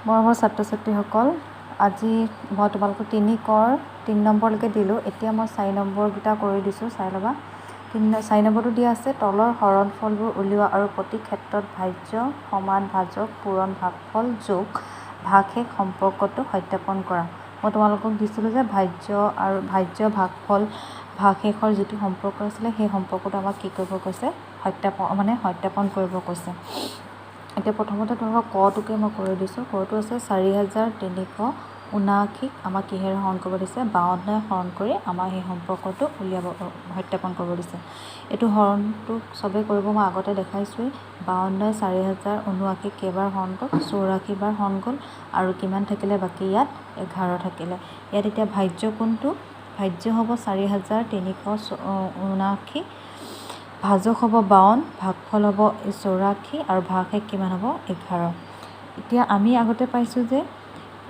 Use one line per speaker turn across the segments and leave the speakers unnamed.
মৰমৰ ছাত্ৰ ছাত্ৰীসকল, আজি মই তোমালোকক 3 কৰ 3 নম্বৰলৈকে দিলোঁ। এতিয়া মই 4 নম্বৰকেইটা কৰি দিছোঁ, চাই ল'বা। 4 নম্বৰটো দিয়া আছে, তলৰ হৰণফলবোৰ উলিওৱা আৰু প্ৰতি ক্ষেত্ৰত ভাজ্য, সমান, ভাজক, পূৰণ, ভাগফল, যোগ, ভাগশেষ সম্পৰ্কটো সত্যাপন কৰা। মই তোমালোকক দিছিলোঁ যে ভাজ্য, ভাগফল, ভাগশেষৰ যিটো সম্পৰ্ক আছিলে সেই সম্পৰ্কটো আমাক কি কৰিব কৈছে, সত্যাপন কৰিব কৈছে। এতিয়া প্ৰথমতে তোমালোকক কটোকে মই কৰি দিছোঁ। কটো আছে 4379 আমাক কিহেৰে হৰণ কৰিব দিছে, 52 হৰণ কৰি আমাৰ সেই সম্পৰ্কটো সত্যাপন কৰিব দিছে। এইটো হৰণটো চবেই কৰিব, মই আগতে দেখাইছোঁৱেই। 52 4079 কেইবাৰ হৰণ গ'ল, 84 বাৰ হৰণ গ'ল আৰু কিমান থাকিলে বাকী, ইয়াত 11 থাকিলে। ইয়াত এতিয়া ভাজ্য কোনটো, ভাজ্য হ'ব 4379, ভাজক হ'ব 52, ভাগফল হ'ব 84 আৰু ভাগশেষ কিমান হ'ব 11। এতিয়া আমি আগতে পাইছোঁ যে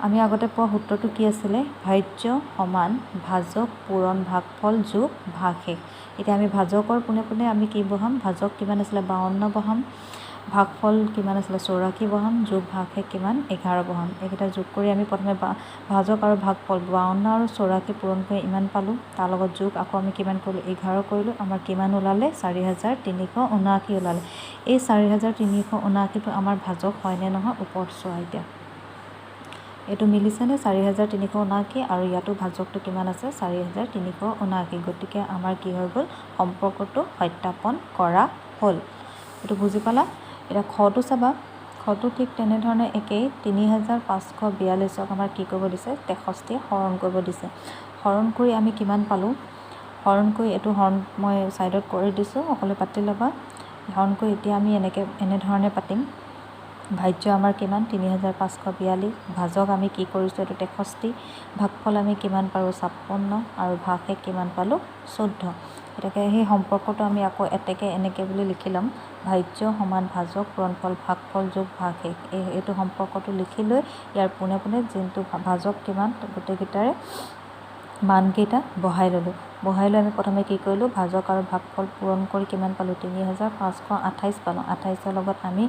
আমি আগতে পোৱা সূত্ৰটো কি আছিলে, ভাজ্য সমান ভাজক পূৰণ ভাগফল যোগ ভাগশেষ। এতিয়া আমি ভাজকৰ পোনে পোনে আমি কি বহাম, ভাজক কিমান আছিলে 52 বহাম, ভাগফল কিমান আছিলে 84 বহাম, যোগ ভাগশেষ কিমান 11 বহাম। এইকেইটা যোগ কৰি আমি প্ৰথমে ভাজক আৰু ভাগফল 52 আৰু 84 পূৰণ কৰি ইমান পালোঁ, তাৰ লগত যোগ আকৌ আমি কিমান কৰিলোঁ 11 কৰিলোঁ, আমাৰ কিমান ওলালে 4379 ওলালে। এই 4379টো আমাৰ ভাজক হয়নে নহয় ওপৰত চোৱা। এতিয়া এইটো মিলিছেনে 4379 আৰু ইয়াতো ভাজকটো কিমান আছে 4379, গতিকে আমাৰ কি হৈ গ'ল, সম্পৰ্কটো সত্যাপন কৰা হ'ল। এইটো বুজি পালা। এতিয়া খটো চাবা, খটো ঠিক তেনেধৰণে একেই। 3542ক আমাৰ কি কৰিব দিছে, 63 হৰণ কৰিব দিছে। হৰণ কৰি আমি কিমান পালোঁ, হৰণ কৰি এইটো হৰণ মই ছাইডত কৰি দিছোঁ, সকলোৱে পাতি ল'বা। হৰণ কৰি এতিয়া আমি এনেধৰণে পাতিম। ভাজ্য আমাৰ কিমান 3542, ভাজক আমি কি কৰিছোঁ এইটো 63, ভাগফল আমি কিমান পাৰোঁ 56 আৰু ভাগশেষ কিমান পালোঁ 14। এতিয়াকে সেই সম্পৰ্কটো আমি আকৌ এনেকৈ বুলি লিখি ল'ম, ভাজ্য সমান ভাজক পূৰণফল ভাগফল যোগ ভাগশেষ। এইটো সম্পৰ্কটো লিখি লৈ ইয়াৰ পোনে পোনে যোনটো ভাজক কিমান গোটেইকেইটাৰে মানকেইটা বহাই ল'লোঁ। বহাই লৈ আমি প্ৰথমে কি কৰিলোঁ, ভাজক আৰু ভাগফল পূৰণ কৰি কিমান পালোঁ 3528 পালোঁ। 28ৰ লগত আমি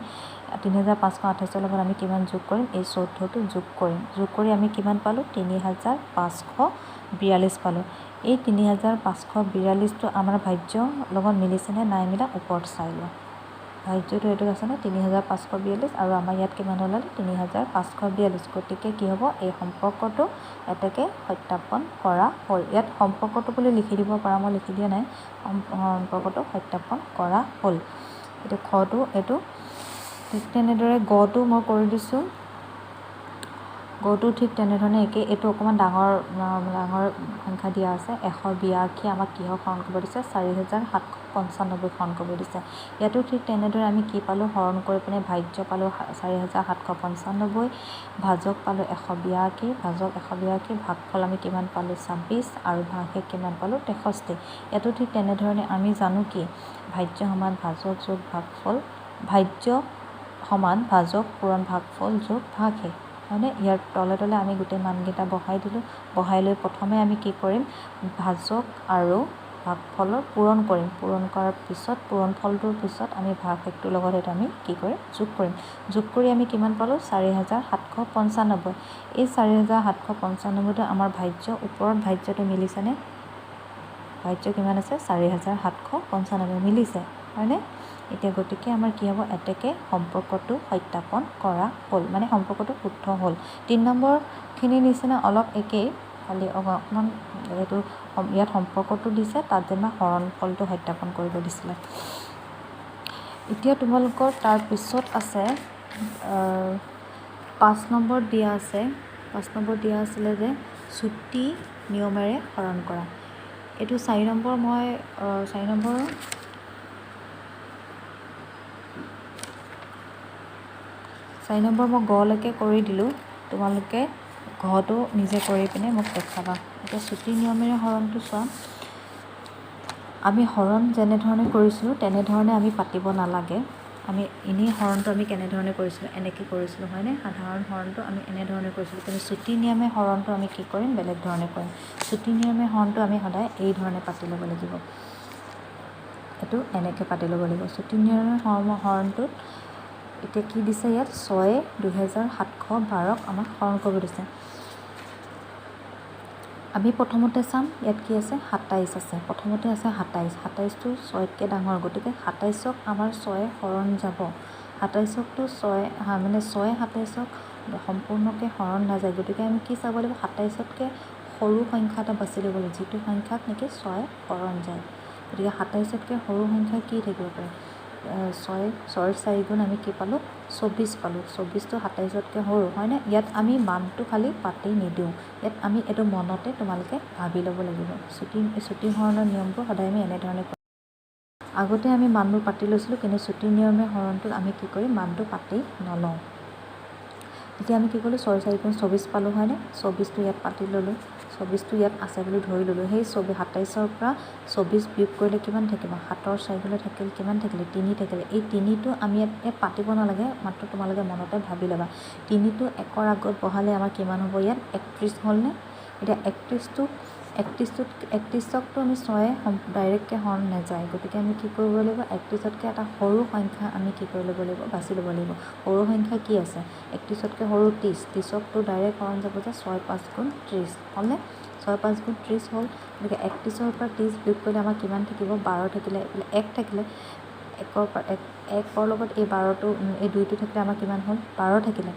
3528ৰ লগত আমি কিমান যোগ কৰিম, এই 14টো যোগ কৰিম। যোগ কৰি আমি কিমান পালোঁ 3542 পালোঁ। এই 3542টো আমাৰ ভাজ্যৰ লগত মিলিছেনে নাই মিলা ওপৰত চাই লোৱা। ভাজ্যটো এইটো আছেনে 3542 আৰু আমাৰ ইয়াত কিমান ওলালে 3542, গতিকে কি হ'ব, এই সম্পৰ্কটো এতেকে সত্যাপন কৰা হ'ল। ইয়াত সম্পৰ্কটো বুলি লিখি দিব পাৰা, মই লিখি দিয়া নাই, সম্পৰ্কটো সত্যাপন কৰা হ'ল। এতিয়া খটো এইটো ঠিক তেনেদৰে গটো মই কৰি দিছোঁ। গটো ঠিক তেনেধৰণে একেই। এইটো অকণমান ডাঙৰ সংখ্যা দিয়া আছে, 182 আমাক কিহক হৰণ কৰিব দিছে 4795 হৰণ কৰিব দিছে। ইয়াতো ঠিক তেনেদৰে আমি কি পালোঁ, হৰণ কৰি পিনে ভাজ্য পালোঁ 4795, ভাজক পালোঁ 182, ভাজক 182, ভাগফল আমি কিমান পালোঁ 26 আৰু ভাগশেষ কিমান পালোঁ 63। ইয়াতো ঠিক তেনেধৰণে আমি জানো কি, ভাজ্য সমান ভাজক যোগ ভাগফল, ভাজ্য সমান ভাজক পূৰণ ভাগফল যোগ ভাগশেষ, হয়নে। ইয়াৰ তলে তলে আমি গোটেই মানকেইটা বহাই দিলোঁ। বহাই লৈ প্ৰথমে আমি কি কৰিম, ভাজক আৰু ভাগফলৰ পূৰণ কৰিম। পূৰণ কৰাৰ পিছত পূৰণফলটোৰ পিছত আমি ভাগশেষটোৰ লগত সেইটো আমি কি কৰিম, যোগ কৰিম। যোগ কৰি আমি কিমান পালোঁ 4795। এই 4795টো আমাৰ ভাজ্য, ওপৰত ভাজ্যটো মিলিছেনে, ভাজ্য কিমান আছে 4795 মিলিছে, হয়নে। এতিয়া গতিকে আমাৰ কি হ'ব, এতেকে সম্পৰ্কটো সত্যাপন কৰা হ'ল, মানে সম্পৰ্কটো শুদ্ধ হ'ল। 3 নম্বৰখিনিৰ নিচিনা অলপ একেই, খালি অকণমান এইটো ইয়াত সম্পৰ্কটো দিছে, তাত যেনিবা হৰণফলটো সত্যাপন কৰিব দিছিলে। এতিয়া তোমালোকৰ তাৰপিছত আছে 5 নম্বৰ দিয়া আছে। 5 নম্বৰ দিয়া আছিলে যে চুটি নিয়মেৰে হৰণ কৰা। এইটো 4 নম্বৰ মই 4 নম্বৰ মই গলৈকে কৰি দিলোঁ, তোমালোকে ঘটো নিজে কৰি পিনে মোক দেখাবা। এতিয়া চুটি নিয়মেৰে হৰণটো চোৱা, আমি হৰণ যেনেধৰণে কৰিছিলোঁ তেনেধৰণে আমি পাতিব নালাগে। আমি এনেই হৰণটো আমি কেনেধৰণে কৰিছিলোঁ, এনেকৈ কৰিছিলোঁ, হয়নে। সাধাৰণ হৰণটো আমি এনেধৰণে কৰিছিলোঁ, কিন্তু চুটি নিয়মে হৰণটো আমি কি কৰিম, বেলেগ ধৰণে কৰিম। চুটি নিয়মে হৰণটো আমি সদায় এই ধৰণে পাতি ল'ব লাগিব, এইটো এনেকৈ পাতি ল'ব লাগিব। চুটি নিয়মে হৰণটোত এতিয়া কি দিছে ইয়াত 6,2712ক আমাক হৰণ কৰিব দিছে। আমি প্ৰথমতে চাম ইয়াত কি আছে 27 আছে, প্ৰথমতে আছে 27টো 6তকৈ ডাঙৰ, গতিকে 27ক আমাৰ 6 হৰণ যাব। 27কটো 6 মানে 6 27ক সম্পূৰ্ণকৈ হৰণ নাযায়, গতিকে আমি কি চাব লাগিব 27তকৈ সৰু সংখ্যা এটা বাছি ল'ব লাগিব, যিটো সংখ্যাক নেকি 6 হৰণ যায়। গতিকে 27তকৈ সৰু সংখ্যা কি থাকিব পাৰে? 6ৰ 4 গুণ আমি কি পালোঁ 24 পালোঁ। 24টো 27তকৈ সৰু হয়নে? ইয়াত আমি মানটো খালি পাতি নিদিওঁ, ইয়াত আমি এইটো মনতে তোমালোকে ভাবি ল'ব লাগিব। চুটি হৰণৰ নিয়মবোৰ সদায় আমি এনেধৰণে আগতে আমি মানবোৰ পাতি লৈছিলোঁ, কিন্তু চুটি নিয়মে হৰণটোত আমি কি কৰিম মানটো পাতি নলওঁ। এতিয়া আমি কি কৰিলোঁ 6ৰ 4 গুণ 24 পালোঁ হয়নে? 24টো ইয়াত পাতি ল'লোঁ, 24টো ইয়াত আছে বুলি ধৰি ল'লোঁ। সেই 27ৰ পৰা 24 বিয়োগ কৰিলে কিমান থাকিব? 7ৰ 4 গুণে থাকিল কিমান থাকিলে? 3 থাকিলে। এই 3টো আমি ইয়াত পাতিব নালাগে, মাত্ৰ তোমালোকে মনতে ভাবি ল'বা। 3টো 1ৰ আগত বহালে আমাৰ কিমান হ'ব? ইয়াত 31 হ'লনে? এতিয়া 31কটো আমি 6 ডাইৰেক্টকৈ হৰণ নাযায়, গতিকে আমি কি কৰিব লাগিব 31তকৈ এটা সৰু সংখ্যা আমি কি কৰি ল'ব লাগিব বাছি ল'ব লাগিব। সৰু সংখ্যা কি আছে? 31তকৈ সৰু 30, 30কটো ডাইৰেক্ট হৰণ যাব যে 6 5 গুণ 30 হ'লনে? 6 5 গুণ 30 হ'ল, গতিকে 31ৰ পৰা 30 বিয়োগ কৰিলে আমাৰ কিমান থাকিব? 12 থাকিলে, এইফালে 1 থাকিলে, 1ৰ লগত এই 12টো এই 2টো থাকিলে আমাৰ কিমান হ'ল? 12 থাকিলে।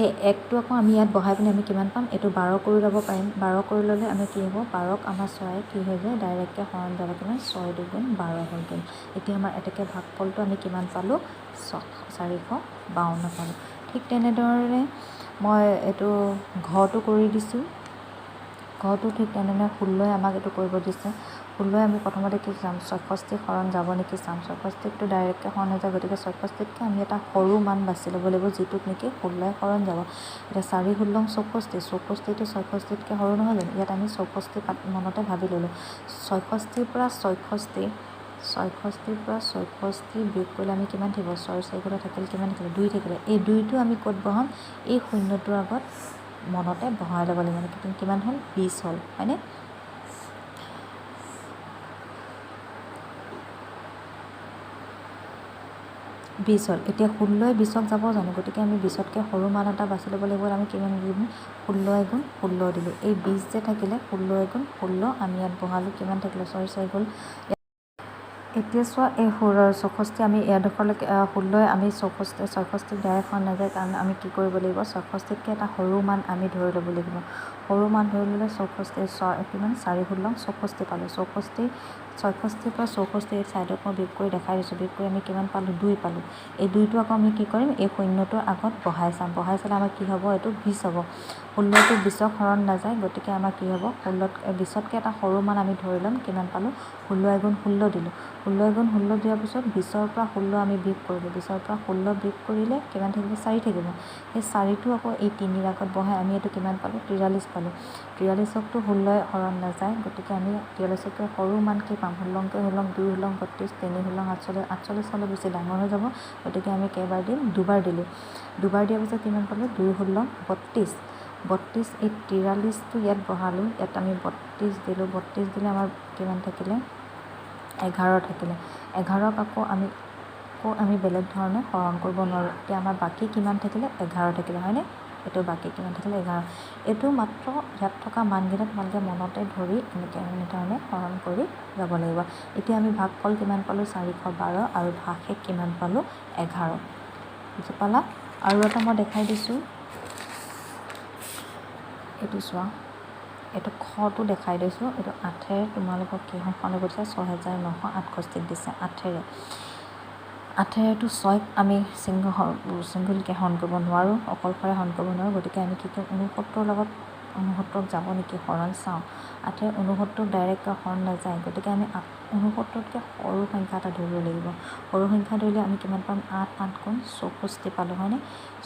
এই 1টো আকৌ আমি ইয়াত বহাই পিনে আমি কিমান পাম? এইটো 12 কৰি ল'ব পাৰিম। 12 কৰি ল'লে আমি কি হ'ব? 12ক আমাৰ 6 কি হৈ যায় ডাইৰেক্টকৈ হৰণ যাব কিমান? 6 2 12 হৈ গ'ল। এতিয়া আমাৰ এতেকে ভাগফলটো আমি কিমান পালোঁ? 452 পালোঁ। ঠিক তেনেদৰে মই এইটো ঘৰটো কৰি দিছোঁ। ঘৰটো ঠিক তেনেদৰে 16ই আমাক এইটো কৰিব দিছে। 16ই আমি প্ৰথমতে কি চাম? 64 হৰণ যাব নেকি চাম। 64টো ডাইৰেক্টকৈ হৰণ নাযায়, গতিকে 64তকৈ আমি এটা সৰু মান বাছি ল'ব লাগিব, যিটোত নেকি 16ই হৰণ যাব। এতিয়া 4 16 64, 64টো 66তকৈ সৰু নহয় জানো? ইয়াত আমি 64 মনতে ভাবি ল'লোঁ। 66ৰ পৰা 66 বিয়োগ কৰিলে আমি কিমান থাকিব? 6ৰ 4 গুণে থাকিল কিমান থাকিলে? 2 থাকিলে। এই 2টো আমি ক'ত বহাম? এই শূন্যটোৰ আগত মনতে বহাই ল'ব লাগিব। কিমান হ'ল? 20 হ'ল হয়নে? বিছ হ'ল। এতিয়া 16ই 20ক যাব জানো? গতিকে আমি 20তকৈ সৰু মান এটা বাছি ল'ব লাগিব। আমি কিমান দিম? 16 গুণ 16 দিলোঁ। এই 20 যে থাকিলে 16 গুণ 16 আমি ইয়াত বহালোঁ, কিমান থাকিলে? 6ৰ 4 গ'ল। এতিয়া চোৱা এই 64 আমি এডোখৰলৈকে 16ই আমি 64 ডাইৰেক্ট হৰণ নাযায়, কাৰণ আমি কি কৰিব লাগিব 64তকৈ এটা সৰু মান আমি ধৰি ল'ব লাগিব। সৰু মান ধৰি ল'লে 64 কিমান? 4 16 64 পালোঁ। 64ৰ পৰা 64 এই ছাইডত মই বিয়োগ কৰি দেখাই দিছোঁ। বিয়োগ কৰি আমি কিমান পালোঁ? 2 পালোঁ। এই 2টো আকৌ আমি কি কৰিম? এই শূন্যটোৰ আগত বহাই চাম। বহাই চালে আমাৰ কি হ'ব? এইটো 20 হ'ব। 16টো 20ক হৰণ নাযায়, গতিকে আমাৰ কি হ'ব? 20তকৈ এটা সৰু মান আমি ধৰি ল'ম। কিমান পালোঁ? 16 গুণ 16 দিলোঁ। 16 গুণ 16 দিয়াৰ পিছত 20ৰ পৰা 16 আমি বিয়োগ কৰিলোঁ। 20ৰ পৰা 16 বিয়োগ কৰিলে কিমান থাকিব? 4 থাকিব। সেই 4টো আকৌ এই 3ৰ আগত বহাই আমি এইটো কিমান পালোঁ? 43 পালোঁ। 43কটো 16ই হৰণ নাযায়, গতিকে আমি 43তকৈ সৰু মান কি পাম? 16 16 2 16 32 3 16 48, 48 হ'লে বেছি ডাঙৰ হৈ যাব, গতিকে আমি কেইবাৰ দিম? দুবাৰ দিলোঁ। দুবাৰ দিয়াৰ পিছত কিমান পালোঁ? 2 16 32, 32 এই 43টো ইয়াত বহালোঁ, ইয়াত আমি 32 দিলোঁ। 32 দিলে আমাৰ কিমান থাকিলে? 11 থাকিলে। 11ক আকৌ আমি বেলেগ ধৰণে হৰণ কৰিব নোৱাৰোঁ। এতিয়া আমাৰ বাকী কিমান থাকিলে? 11 থাকিলে হয়নে? এইটো বাকী কিমান থাকিলে? 11। এইটো মাত্ৰ ইয়াত থকা মানকেইটা তোমালোকে মনতে ধৰি এনেধৰণে হৰণ কৰি যাব লাগিব। এতিয়া আমি ভাগফল কিমান পালোঁ? 412 আৰু ভাগশেষ কিমান পালোঁ? 11। বুজি পালা? আৰু এটা মই দেখাই দিছোঁ, এইটো চোৱা, এইটো খটো দেখাই দিছোঁ। এইটো 8ৰে তোমালোকক কিহৰ হৰণ কৰিব দিছে? 6968 দিছে 8ৰেতো 6ক আমি চিংগুলকৈ হৰণ কৰিব নোৱাৰোঁ, অকলশৰে হৰণ কৰিব নোৱাৰোঁ, গতিকে আমি কি কৰিম? 69ৰ লগত 69ক যাব নেকি হৰণ চাওঁ। 8ৰে 69ক ডাইৰেক্টকৈ হৰণ নাযায়, গতিকে আমি 69তকৈ সৰু সংখ্যা এটা ধৰিব লাগিব। সৰু সংখ্যা ধৰিলে আমি কিমান পাম? 8 8 গুণ 64 পালোঁ হয়নে?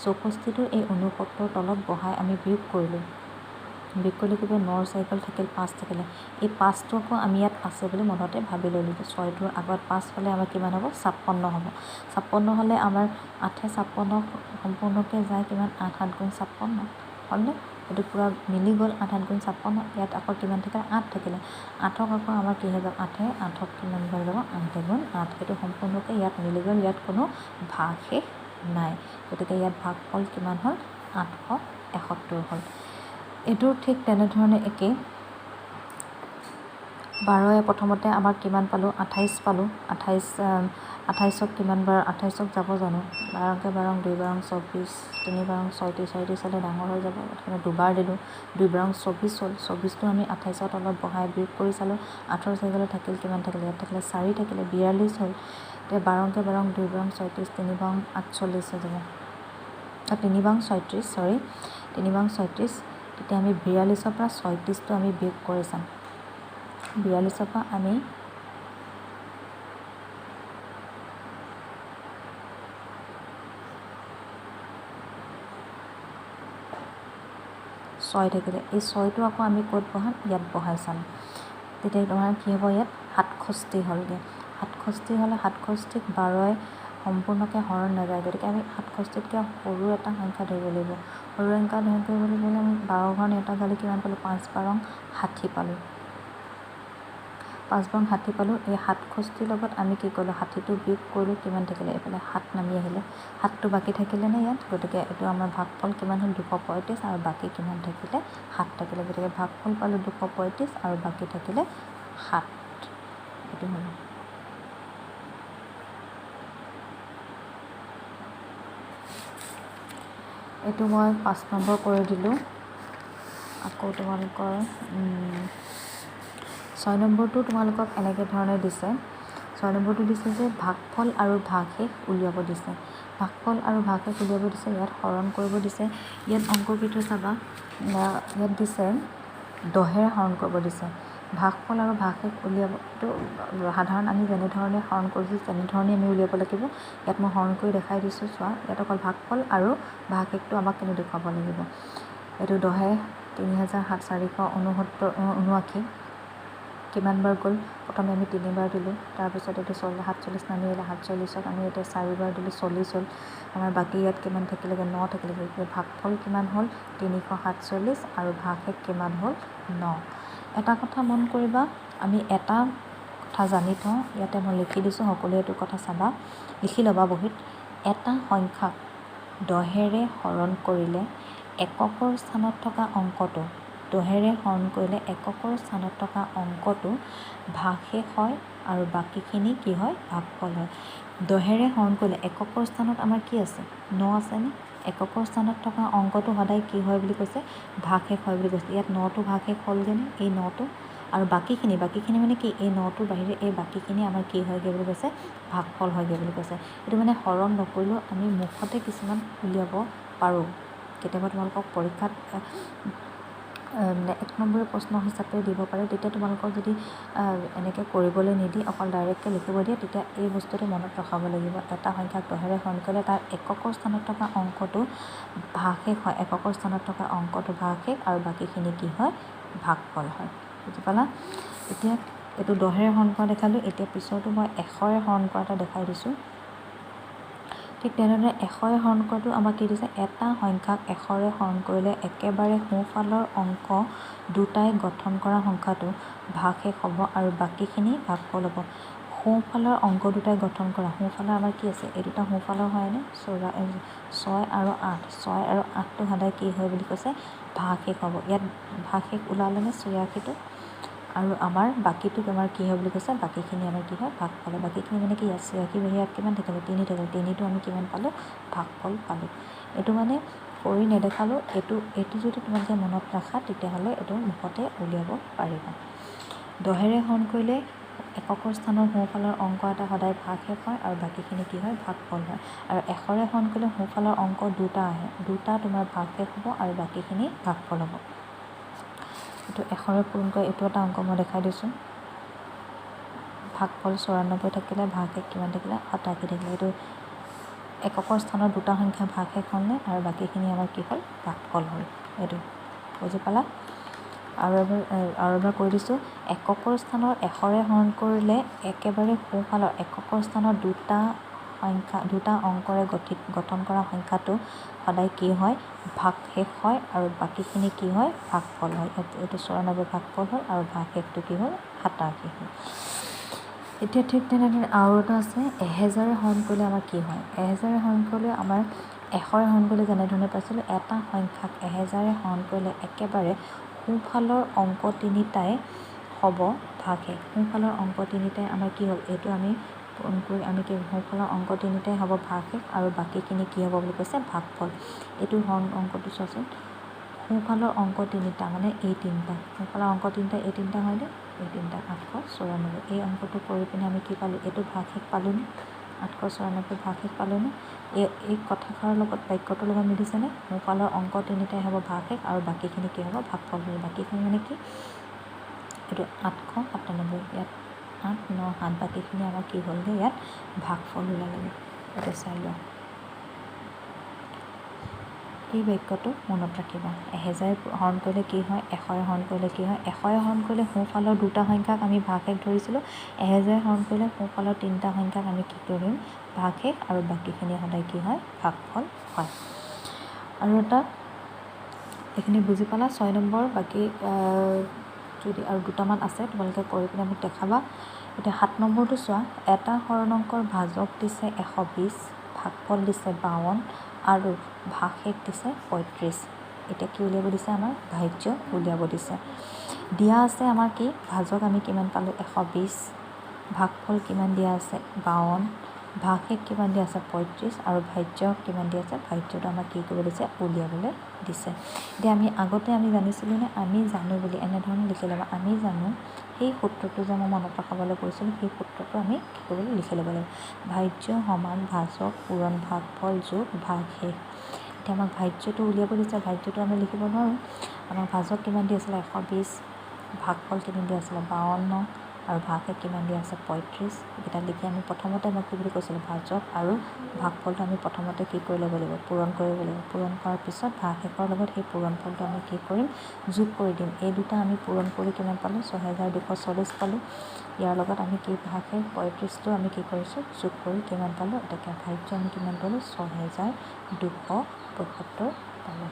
64টো এই 69ৰ তলত বহাই আমি বিয়োগ কৰিলোঁ। বিয়োগ কৰিলে কি কৰিব? 9ৰ 4 থাকিল 5 থাকিলে। এই 5টো আকৌ আমি ইয়াত আছে বুলি মনতে ভাবি ল'লোঁ। 6টোৰ আগত 5 হ'লে আমাৰ কিমান হ'ব? 56 হ'ব। 56 হ'লে আমাৰ 8ে 56ক সম্পূৰ্ণকৈ যায় কিমান? 8 7 গুণ 56 হ'লনে? এইটো পূৰা মিলি গ'ল। 8 × 7 = 56। ইয়াত আকৌ কিমান থাকিলে 8 থাকিলে। 8ক আকৌ আমাৰ কি হৈ যাব 8ক কিমান বাৰ যাব 8 × 8। সেইটো সম্পূৰ্ণকৈ ইয়াত মিলি গ'ল। ইয়াত কোনো ভাগশেষ নাই। গতিকে ইয়াত ভাগফল কিমান হ'ল 871 হ'ল। এইটো ঠিক তেনেধৰণে একেই 12 প্ৰথমতে আমাৰ কিমান পালোঁ 28 পালোঁ। 28ক কিমান বাৰ 28ক যাব জানো 12 × 12 2 বাৰ 24 3 বাৰ 34 34 হ'লে ডাঙৰ হৈ যাব। গতিকে দুবাৰ দিলোঁ 2 বাৰ 24 হ'ল। 24টো আমি 28ৰ তলত বহাই বিয়োগ কৰি চালোঁ 8ৰ জেগালৈ থাকিল কিমান থাকিলে ইয়াত থাকিলে 4 থাকিলে 42 হ'ল। এতিয়া 12 × 12 2 বাৰ 34 3 বাৰ 48 হৈ যাব 3 বাৰ 36 3 বাৰ 36। তেতিয়া আমি 42ৰ পৰা 36টো আমি বিয়োগ কৰি চাম। 42ৰ পৰা আমি 6 থাকিলে। এই 6টো আকৌ আমি ক'ত বহাম ইয়াত বহাই চাম। তেতিয়া তোমাৰ কি হ'ব ইয়াত 67 হ'লগৈ। 67 হ'লে 67ক 12ই সম্পূৰ্ণকৈ হৰণ নাযায়। গতিকে আমি 67তকৈ সৰু এটা সংখ্যা ধৰিব লাগিব। সৰু সংখ্যা ধৰিবলৈ গ'লে আমি 12 ঘন এটা গালি কিমান পালোঁ 5 বাৰ 60 পালোঁ। 5 বাৰ 60 পালোঁ। এই 67ৰ লগত আমি কি কৰিলোঁ 60টো বিয়োগ কৰিলোঁ কিমান থাকিলে এইফালে 7 নামি আহিলে। 7টো বাকী থাকিলেনে ইয়াত। গতিকে এইটো আমাৰ ভাগফল কিমান হ'ল 235 আৰু বাকী কিমান থাকিলে 7 থাকিলে। গতিকে ভাগফল পালোঁ 235 আৰু বাকী থাকিলে 7। এইটো হ'ল। এইটো মই 5 নম্বৰ কৰি দিলোঁ। আকৌ তোমালোকৰ 6 নম্বৰটো তোমালোকক এনেকৈ ধৰণে দিছে। 6 নম্বৰটো দিছে যে ভাগফল আৰু ভাগশেষ উলিয়াব দিছে। ভাগফল আৰু ভাগশেষ উলিয়াব দিছে। ইয়াত হৰণ কৰিব দিছে। ইয়াত অংককেইটা চাবা ইয়াত দিছে 10ৰে হৰণ কৰিব দিছে। ভাগফল আৰু ভাগশেষ উলিয়াবটো সাধাৰণ আমি যেনেধৰণে হৰণ কৰিছোঁ তেনেধৰণে আমি উলিয়াব লাগিব। ইয়াত মই হৰণ কৰি দেখাই দিছোঁ চোৱা। ইয়াত অকল ভাগফল আৰু ভাগশেষটো আমাক কিন্তু দেখুৱাব লাগিব। এইটো 10ে 3479 কিমান বাৰ গ'ল প্ৰথমে আমি 3 বাৰ দিলোঁ। তাৰপিছত এইটো 47 নামি আহিলে 47ক আমি এতিয়া 4 বাৰ দিলোঁ 40 হ'ল। আমাৰ বাকী ইয়াত কিমান থাকিলেগৈ 9 থাকিলেগৈ। ভাগফল কিমান হ'ল 347 আৰু ভাগশেষ কিমান হ'ল 9। এটা কথা মন কৰিবা আমি এটা কথা জানি থওঁ। ইয়াতে মই লিখি দিছোঁ সকলোৱে এইটো কথা চাবা লিখি ল'বা বহীত। এটা সংখ্যাক 10ৰে হৰণ কৰিলে এককৰ স্থানত থকা অংকটো 10ৰে হৰণ কৰিলে এককৰ স্থানত থকা অংকটো ভাগশেষ হয় আৰু বাকীখিনি কি হয় ভাগফল হয়। 10ৰে হৰণ কৰিলে এককৰ স্থানত আমাৰ কি আছে 9 আছেনে। এককৰ স্থানত থকা অংকটো সদায় কি হয় বুলি কৈছে ভাগশেষ হয় বুলি কৈছে। ইয়াত 9টো ভাগশেষ হ'লগৈনে এই 9টো আৰু বাকীখিনি মানে কি এই 9টোৰ বাহিৰে এই বাকীখিনি আমাৰ কি হয়গৈ বুলি কৈছে ভাগফল হয়গৈ বুলি কৈছে। এইটো মানে হৰণ নকৰিলেও আমি মুখতে কিছুমান উলিয়াব পাৰোঁ। কেতিয়াবা তোমালোকক পৰীক্ষাত 1 নম্বৰৰ প্ৰশ্ন হিচাপে দিব পাৰে। তেতিয়া তোমালোকক যদি এনেকৈ কৰিবলৈ নিদি অকল ডাইৰেক্টকৈ লিখিব দিয়ে তেতিয়া এই বস্তুটো মনত ৰখাব লাগিব। এটা সংখ্যাক 10ৰে হৰণ কৰিলে তাৰ এককৰ স্থানত থকা অংকটো ভাগশেষ হয়। এককৰ স্থানত থকা অংকটো ভাগশেষ আৰু বাকীখিনি কি হয় ভাগফল হয়। বুজি পালা। এতিয়া এইটো 10ৰে হৰণ কৰা দেখালোঁ। এতিয়া পিছৰটো মই 100ৰে হৰণ কৰা এটা দেখাই দিছোঁ। ঠিক তেনেদৰে 100ৰে হৰণ কৰাটো আমাক কি দিছে এটা সংখ্যাক 100ৰে হৰণ কৰিলে একেবাৰে সোঁফালৰ অংক দুটাই গঠন কৰা সংখ্যাটো ভাগশেষ হ'ব আৰু বাকীখিনি ভাগফল হ'ব। সোঁফালৰ অংক দুটাই গঠন কৰা সোঁফালৰ আমাৰ কি আছে এই দুটা সোঁফালৰ হয়নে 6 আৰু 8 6 আৰু 8টো সদায় কি হয় বুলি কৈছে ভাগশেষ হ'ব। ইয়াত ভাগশেষ ওলালেনে 86টো আৰু আমাৰ বাকীটো আমাৰ কি হয় বুলি কৈছে বাকীখিনি আমাৰ কি হয় ভাগফল। বাকীখিনি মানে কি 86 বাহিৰে ইয়াত কিমান থাকিলে 3 থাকিলে 3টো আমি কিমান পালোঁ ভাগফল পালোঁ। এইটো মানে কৰি নেদেখালোঁ। এইটো যদি তোমালোকে মনত ৰাখা তেতিয়াহ'লে এইটো মুখতে উলিয়াব পাৰিবা। 10ৰে হৰণ কৰিলে এককৰ স্থানৰ সোঁফালৰ অংক এটা সদায় ভাগশেষ হয় আৰু বাকীখিনি কি হয় ভাগফল হয়। আৰু 100ৰে হৰণ কৰিলে সোঁফালৰ অংক দুটা আহে দুটা তোমাৰ ভাগশেষ হ'ব আৰু বাকীখিনি ভাগফল হ'ব। এইটো 100ৰে পূৰণ কৰি এইটো এটা অংক মই দেখাই দিছোঁ। ভাগফল 94 থাকিলে ভাগশেষ কিমান থাকিলে 87 থাকিলে। এইটো এককৰ স্থানৰ দুটা সংখ্যা ভাগশেষ হ'লনে আৰু বাকীখিনি আমাৰ কি হ'ল ভাগফল হ'ল। এইটো বুজি পালা। আৰু এবাৰ কৈ দিছোঁ এককৰ স্থানৰ 100ৰে হৰণ কৰিলে একেবাৰে সোঁফালৰ এককৰ স্থানৰ দুটা দুটা অংকৰে গঠন কৰা সংখ্যাটো সদায় কি হয় ভাগশেষ হয় আৰু বাকীখিনি কি হয় ভাগফল হয়। এইটো 94 ভাগফল হ'ল আৰু ভাগশেষটো কি হ'ল 87 হ'ল। এতিয়া ঠিক তেনেদৰে আৰু এটা আছে 1000 হৰণ কৰিলে আমাৰ কি হয়। 1000 হৰণ কৰিলে আমাৰ 100 হৰণ কৰিলে যেনেধৰণে পাইছিলোঁ এটা সংখ্যাক 1000 হৰণ কৰিলে একেবাৰে সোঁফালৰ অংক তিনিটাই হ'ব ভাগশেষ। সোঁফালৰ অংক তিনিটাই আমাৰ কি হ'ল এইটো আমি পূৰণ কৰি আমি কি সোঁফালৰ অংক তিনিটাই হ'ব ভাগশেষ আৰু বাকীখিনি কি হ'ব বুলি কৈছে ভাগফল। এইটো হৰণ অংকটো চোৱাচোন সোঁফালৰ অংক তিনিটা মানে এই তিনিটা সোঁফালৰ অংক তিনিটা এই তিনিটা হয়নে এই তিনিটা 894। এই অংকটো কৰি পিনে আমি কি পালোঁ এইটো ভাগশেষ পালোঁনে 894 ভাগশেষ পালোঁনে। এই কথাষাৰৰ লগত বাক্যটোৰ লগত মিলিছেনে সোঁফালৰ অংক তিনিটাই হ'ব ভাগশেষ আৰু বাকীখিনি কি হ'ব ভাগফল হ'ব। বাকীখিনি মানে কি এইটো 897 ইয়াত 8 9 7 বাকীখিনি আমাৰ কি হ'লগৈ ইয়াত ভাগফল ওলালেগৈ। এতিয়া চাই লোৱা এই বাক্যটো মনত ৰাখিবা 1000 হৰণ কৰিলে কি হয় 100 হৰণ কৰিলে কি হয়। 100 হৰণ কৰিলে সোঁফালৰ দুটা সংখ্যাক আমি ভাগশেষ ধৰিছিলোঁ। 1000 হৰণ কৰিলে সোঁফালৰ তিনিটা সংখ্যাক আমি কি কৰিম ভাগশেষ আৰু বাকীখিনি সদায় কি হয় ভাগফল হয়। আৰু এটা এইখিনি বুজি পালা 6 নম্বৰ। বাকী যদি আৰু দুটামান আছে তোমালোকে কৰি পিনে মোক দেখাবা। এতিয়া 7 নম্বৰটো চোৱা এটা হৰণ অংকৰ ভাজক দিছে 120 ভাগফল দিছে 52 আৰু ভাগশেষ দিছে 35। এতিয়া কি উলিয়াব দিছে আমাৰ ভাজ্য উলিয়াব দিছে। দিয়া আছে আমাৰ কি ভাজক আমি কিমান পালোঁ 120 ভাগফল কিমান দিয়া আছে 52 ভাগশেষ কিমান দিয়া আছে 35 আৰু ভাজ্য কিমান দিয়া আছে ভাজ্যটো আমাক কি কৰিব দিছে উলিয়াবলৈ দিছে। এতিয়া আমি আগতে আমি জানিছিলোঁ নে আমি জানো বুলি এনেধৰণে লিখি ল'বা আমি জানো সেই সূত্ৰটো যে মই মনত ৰখাবলৈ কৈছিলোঁ সেই সূত্ৰটো আমি কি কৰিবলৈ লিখি ল'ব লাগিব ভাজ্য সমান ভাজক পূৰণ ভাগফল যোগ ভাগশেষ। এতিয়া আমাক ভাজ্যটো উলিয়াব দিছে ভাজ্যটো আমি লিখিব নোৱাৰোঁ। আমাক ভাজক কিমান দি আছিলে 120 ভাগফল কিমান দিয়া আছিলে 52 আৰু ভাগশেষ কিমান দিয়া আছে 35। এইকেইটা লিখি আমি প্ৰথমতে মই কি বুলি কৈছিলোঁ ভাজক আৰু ভাগফলটো আমি প্ৰথমতে কি কৰি ল'ব লাগিব পূৰণ কৰিব লাগিব। পূৰণ কৰাৰ পিছত ভাগশেষৰ লগত সেই পূৰণফলটো আমি কি কৰিম যোগ কৰি দিম। এই দুটা আমি পূৰণ কৰি কিমান পালোঁ 6240 পালোঁ। ইয়াৰ লগত আমি কি ভাগশেষ 35টো আমি কি কৰিছোঁ যোগ কৰি কিমান পালোঁ এতিয়া ভাজ্য আমি কিমান পালোঁ 6275 পালোঁ।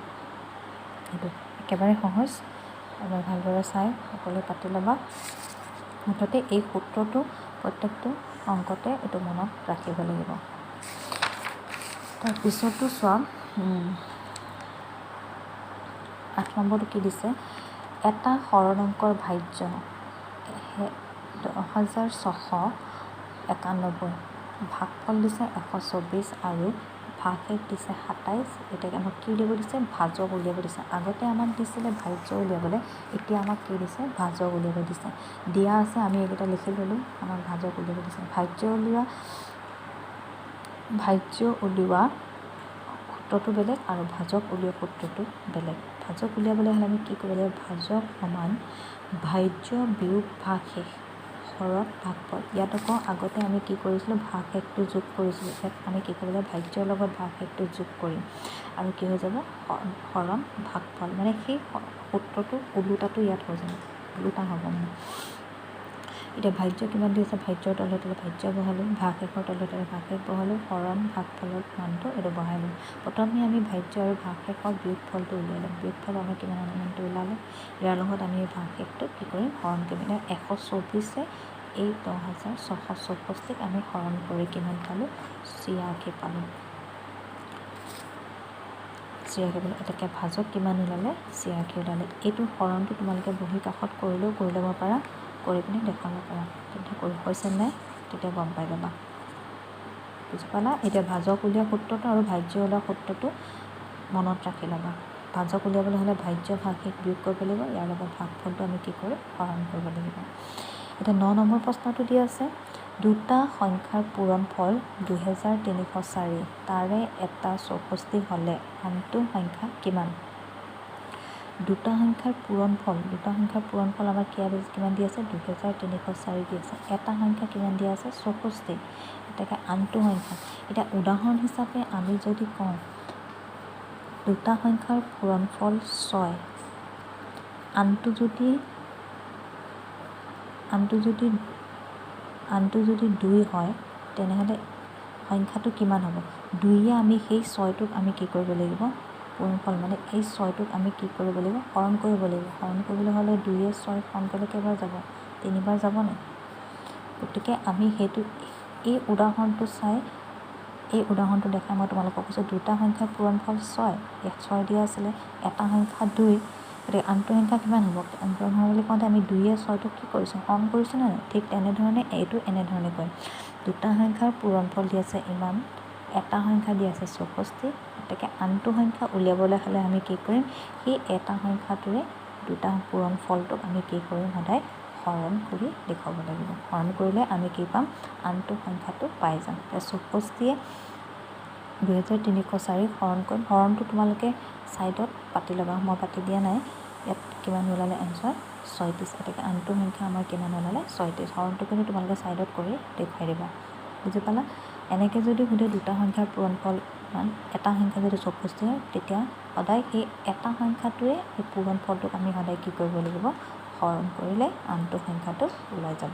সেইটো একেবাৰে সহজ। এবাৰ ভালদৰে চাই সকলোৱে পাতি ল'বা। মুঠতে এই সূত্ৰটো প্ৰত্যেকটো অংকতে এইটো মনত ৰাখিব লাগিব। তাৰপিছতো চোৱা 8 নম্বৰটো কি দিছে এটা হৰণ অংকৰ ভাজ্য 10691 ভাগফল দিছে 124 আৰু ভাগশেষ দিছে 27। এতিয়া আমাক কি উলিয়াব দিছে ভাজক উলিয়াব দিছে। আগতে আমাক দিছিলে ভাজ্য উলিয়াবলৈ এতিয়া আমাক কি দিছে ভাজক উলিয়াব দিছে। দিয়া আছে আমি এইকেইটা লিখি ল'লোঁ আমাক ভাজক উলিয়াব দিছে। ভাজ্য উলিওৱা সূত্ৰটো বেলেগ আৰু ভাজক উলিওৱা সূত্ৰটো বেলেগ। ভাজক উলিয়াবলৈ হ'লে আমি কি কৰিব লাগিব ভাজক সমান ভাজ্য বিয়োগ ভাগশেষ হৰণ ভাগফল। ইয়াত আকৌ আগতে আমি কি কৰিছিলোঁ ভাগশেষটো যোগ কৰিছিলোঁ। ইয়াত আমি কি কৰিব লাগিব ভাজ্যৰ লগত ভাগশেষটো যোগ কৰিম আৰু কি হৈ যাব হৰণ ভাগফল মানে সেই সূত্ৰটো ওলোটাটো ইয়াত হৈ যাব ওলোটা হ'ব মানে। এতিয়া ভাজ্য কিমান দি আছে ভাজ্যৰ তলে তলে ভাজ্য বহালোঁ ভাগশেষৰ তলে তলে ভাগশেষ বহালোঁ হৰণ ভাগফলৰ মানটো এইটো বহাই ল'লোঁ। প্ৰথমে আমি ভাজ্য আৰু ভাগশেষৰ বিয়োগফলটো উলিয়াই ল'ম। বিয়োগফল আমি কিমান মানটো ওলালে ইয়াৰ লগত আমি ভাগশেষটো কি কৰিম হৰণ কৰিম। এতিয়া 124 এই 10664ক আমি হৰণ কৰি কিমান পালোঁ 86 পালোঁ 86 পালোঁ। এটাকে ভাজক কিমান ওলালে 86 ওলালে। এইটো হৰণটো তোমালোকে বহি কাষত কৰিলেও কৰি ল'ব পাৰা কৰি পিনে দেখাব পাৰা। তেতিয়া কৰি হৈছে নাই তেতিয়া গম পাই যাবা বুজি পালা। এতিয়া ভাজক উলিওৱা সূত্ৰটো আৰু ভাজ্য উলিওৱা সূত্ৰটো মনত ৰাখি ল'বা। ভাজক উলিয়াবলৈ হ'লে ভাজ্য ভাগশেষ বিয়োগ কৰিব লাগিব ইয়াৰ লগত ভাগফলটো আমি কি কৰোঁ হৰণ কৰিব লাগিব। এতিয়া 9 নম্বৰ প্ৰশ্নটো দি আছে দুটা সংখ্যাৰ পূৰণফল 2304 তাৰে এটা 64 হ'লে আনটো সংখ্যা কিমান। দুটা সংখ্যাৰ পূৰণফল আমাৰ কিমান দি আছে 2304 দি আছে। এটা সংখ্যা কিমান দিয়া আছে 64 এটাকে আনটো সংখ্যা। এতিয়া উদাহৰণ হিচাপে আমি যদি কওঁ দুটা সংখ্যাৰ পূৰণফল 6 আনটো যদি 2 হয় তেনেহ'লে সংখ্যাটো কিমান হ'ব 2 আমি সেই 6টোক আমি কি কৰিব লাগিব পূৰণফল মানে এই 6টোক আমি কি কৰিব লাগিব হৰণ কৰিব লাগিব হৰণ কৰিবলৈ হ'লে 2 6 হৰণ কৰিলে কেইবাৰ যাব 3বাৰ যাব নাই গতিকে আমি সেইটো এই উদাহৰণটো চাই এই উদাহৰণটো দেখাই মই তোমালোকক কৈছোঁ দুটা সংখ্যাৰ পূৰণফল 6 ইয়াত 6 দিয়া আছিলে এটা সংখ্যা 2 গতিকে আনটো সংখ্যা কিমান হ'ব আনটো সংখ্যা বুলি কওঁতে আমি 2 6টোক কি কৰিছোঁ হৰণ কৰিছোঁ নে নাই ঠিক তেনেধৰণে এইটো এনেধৰণে কৰিম দুটা সংখ্যাৰ পূৰণফল দি আছে ইমান এটা সংখ্যা দি আছে 64 গতিকে আনটো সংখ্যা উলিয়াবলৈ হ'লে আমি কি কৰিম সেই এটা সংখ্যাটোৰে দুটা পূৰণফলটোক আমি কি কৰিম সদায় হৰণ কৰি দেখুৱাব লাগিব হৰণ কৰিলে আমি কি পাম আনটো সংখ্যাটো পাই যাম 64 2304 হৰণ কৰিম হৰণটো তোমালোকে ছাইডত পাতি ল'বা মই পাতি দিয়া নাই ইয়াত কিমান ওলালে এনচাৰ 36 গতিকে আনটো সংখ্যা আমাৰ কিমান ওলালে 36 হৰণটো কিন্তু তোমালোকে ছাইডত কৰি দেখুৱাই দিবা বুজি পালা এনেকৈ যদি সোধে দুটা সংখ্যাৰ পূৰণফল মান এটা সংখ্যা যদি 64 হয় তেতিয়া সদায় সেই এটা সংখ্যাটোৱে সেই পূৰণফলটোক আমি সদায় কি কৰিব লাগিব হৰণ কৰিলে আনটো সংখ্যাটো ওলাই যাব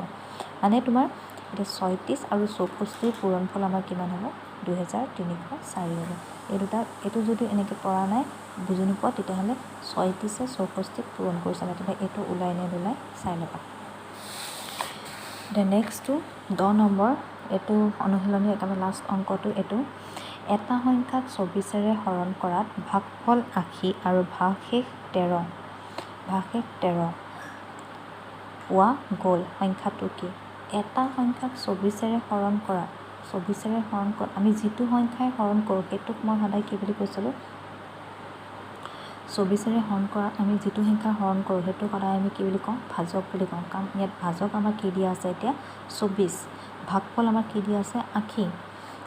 মানে তোমাৰ এতিয়া 36 আৰু 64 পূৰণফল আমাৰ কিমান হ'ব 2304 হ'ব এইটো যদি এনেকৈ পৰা নাই বুজি নোপোৱা তেতিয়াহ'লে 36 64 পূৰণ কৰি চাবা তেতিয়া এইটো ওলাই নে নোলাই চাই ল'বা এতিয়া নেক্সটটো 10 নম্বৰ এইটো অনুশীলনী একেবাৰে লাষ্ট অংকটো এইটো এটা সংখ্যাক 24ৰে হৰণ কৰাত ভাগফল 80 আৰু ভাগশেষ 13 পোৱা গ'ল সংখ্যাটো কি এটা সংখ্যাক 24ৰে হৰণ কৰাত আমি যিটো সংখ্যাই হৰণ কৰোঁ সেইটোক মই সদায় কি বুলি কৈছিলোঁ 24ৰে হৰণ কৰাত আমি যিটো সংখ্যা হৰণ কৰোঁ সেইটো সদায় আমি কি বুলি কওঁ ভাজক বুলি কওঁ কাৰণ ইয়াত ভাজক আমাৰ কি দিয়া আছে এতিয়া 24 ভাগফল আমাৰ কি দিয়া আছে 80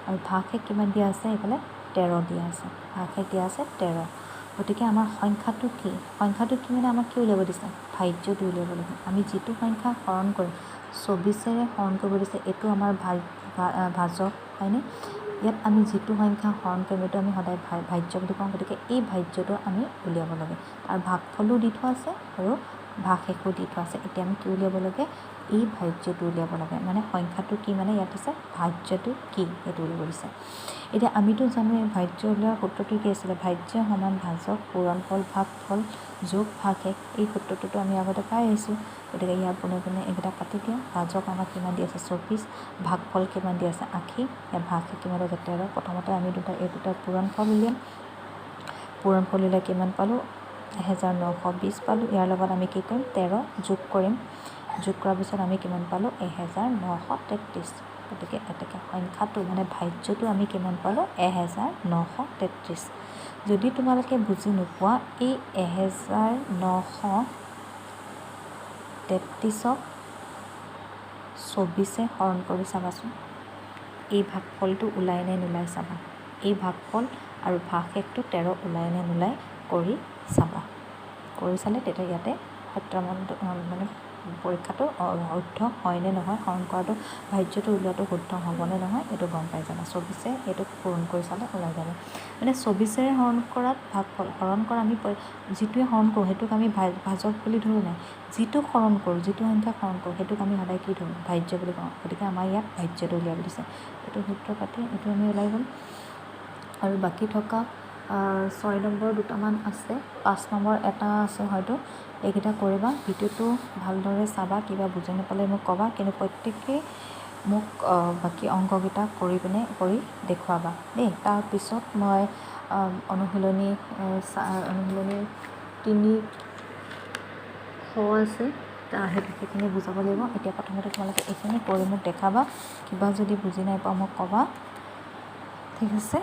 আৰু ভাগশেষ কিমান দিয়া আছে এইফালে 13 দিয়া আছে ভাগশেষ দিয়া আছে 13 গতিকে আমাৰ সংখ্যাটো কি মানে আমাক কি উলিয়াব দিছে ভাজ্যটো উলিয়াব লাগিব আমি যিটো সংখ্যা হৰণ কৰিম 24ৰে হৰণ কৰিব দিছে এইটো আমাৰ ভাজক হয়নে ইয়াত আমি যিটো সংখ্যা হৰণ কৰিম এইটো আমি সদায় ভাজ্য বুলি কওঁ গতিকে এই ভাজ্যটো আমি উলিয়াব লাগে আৰু ভাগফলো দি থোৱা আছে আৰু ভাগশেষো দি থোৱা আছে এতিয়া আমি কি উলিয়াব লাগে এই ভাজ্যটো উলিয়াব লাগে মানে সংখ্যাটো কি মানে ইয়াত আছে ভাজ্যটো কি এইটো উলিয়াব দিছে এতিয়া আমিতো জানো এই ভাজ্য উলিওৱাৰ সূত্ৰটো কি আছিলে ভাজ্য সমান ভাজক পূৰণফল ভাগফল যোগ ভাগশেষ এই সূত্ৰটোতো আমি আগতে পাই আহিছোঁ গতিকে ইয়াৰ পোনে পোনে এইকেইটা কাটি দিওঁ ভাজক আমাক কিমান দি আছে 24 ভাগফল কিমান দি আছে 80 ইয়াত ভাগশেষ কিমান দি আছে 13 প্ৰথমতে আমি এই দুটা পূৰণফল উলিয়াম পূৰণফল উলিয়াই কিমান পালোঁ 1920 পালোঁ ইয়াৰ লগত আমি কি কৰিম 13 যোগ কৰিম যোগ কৰাৰ পিছত আমি কিমান পালোঁ 1933 গতিকে এতেকে সংখ্যাটো মানে ভাজ্যটো আমি কিমান পালোঁ 1933 যদি তোমালোকে বুজি নোপোৱা এই 1933ক 24ৰে হৰণ কৰি চাবাচোন এই ভাগফলটো ওলাই নে নোলাই চাবা এই ভাগফল আৰু ভাগশেষটো 13 ওলাই নে নোলাই কৰি চাবা কৰি চালে তেতিয়া ইয়াতে সত্যমানটো মানে পৰীক্ষাটো শুদ্ধ হয় নে নহয় হৰণ কৰাটো ভাজ্যটো উলিওৱাটো শুদ্ধ হ'বনে নহয় এইটো গম পাই যাবা 24 এইটো পূৰণ কৰি চালে ওলাই যাব মানে 24ৰে হৰণ কৰাত ভাগফল হৰণ কৰা আমি যিটোৱে হৰণ কৰোঁ সেইটোক আমি ভাজক বুলি ধৰোঁ নাই যিটো হৰণ কৰোঁ যিটো সংখ্যা হৰণ কৰোঁ সেইটোক আমি সদায় কি ধৰোঁ ভাজ্য বুলি কওঁ গতিকে আমাৰ ইয়াত ভাজ্যটো উলিয়াব দিছে এইটো সূত্ৰ পাতি এইটো আমি ওলাই গ'ল আৰু বাকী থকা 6 নম্বৰ দুটামান আছে 5 নম্বৰ এটা আছে হয়তো এইকেইটা কৰিবা ভিডিঅ'টো ভালদৰে চাবা কিবা বুজি নাপালে মোক ক'বা কিন্তু প্ৰত্যেকেই মোক বাকী অংককেইটা কৰি দেখুৱাবা দেই তাৰপিছত মই অনুশীলনী 3 আছে সেইখিনি বুজাব লাগিব এতিয়া প্ৰথমতে তোমালোকে এইখিনি কৰি মোক দেখাবা কিবা যদি বুজি নাই পোৱা মোক ক'বা ঠিক আছে